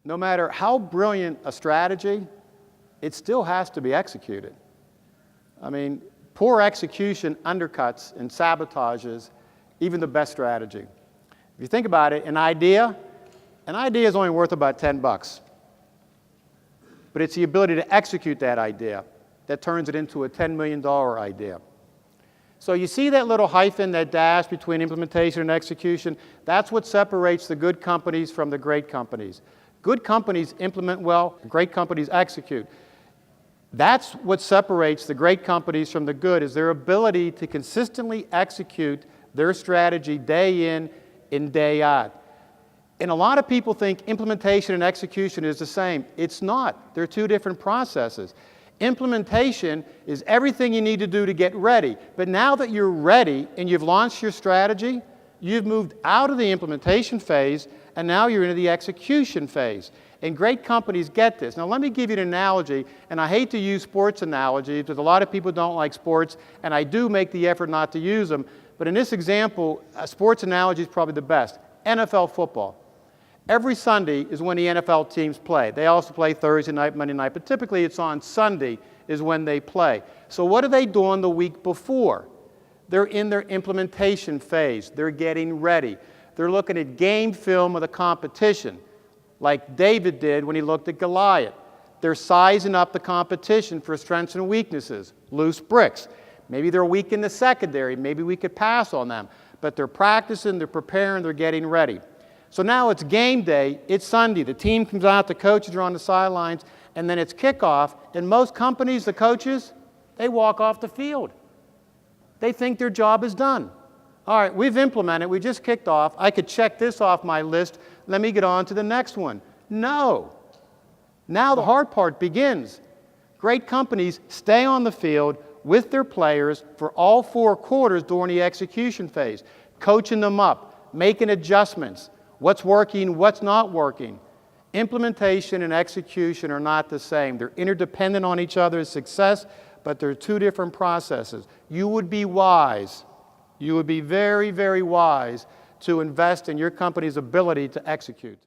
no matter how brilliant a strategy, it still has to be executed. I mean, poor execution undercuts and sabotages even the best strategy. If you think about it, an idea is only worth about 10 bucks. But it's the ability to execute that idea that turns it into a $10 million idea. So you see that little hyphen, that dash between implementation and execution? That's what separates the good companies from the great companies. Good companies implement well, great companies execute. That's what separates the great companies from the good, is their ability to consistently execute their strategy day in and day out. And a lot of people think implementation and execution is the same. It's not. They're two different processes. Implementation is everything you need to do to get ready. But now that you're ready and you've launched your strategy, you've moved out of the implementation phase, and now you're into the execution phase. And great companies get this. Now let me give you an analogy, and I hate to use sports analogies because a lot of people don't like sports, and I do make the effort not to use them. But in this example, a sports analogy is probably the best. NFL football. Every Sunday is when the NFL teams play. They also play Thursday night, Monday night, but typically it's on Sunday is when they play. So what are they doing the week before? They're in their implementation phase. They're getting ready. They're looking at game film of the competition, like David did when he looked at Goliath. They're sizing up the competition for strengths and weaknesses, loose bricks. Maybe they're weak in the secondary. Maybe we could pass on them. But they're practicing, they're preparing, they're getting ready. So now it's game day, it's Sunday, the team comes out, the coaches are on the sidelines, and then it's kickoff, and most companies, the coaches, they walk off the field. They think their job is done. All right, we've implemented, we just kicked off, I could check this off my list, let me get on to the next one. No. Now the hard part begins. Great companies stay on the field with their players for all 4 quarters during the execution phase, coaching them up, making adjustments. What's working, what's not working. Implementation and execution are not the same. They're interdependent on each other's success, but they're two different processes. You would be wise, you would be very, very wise to invest in your company's ability to execute.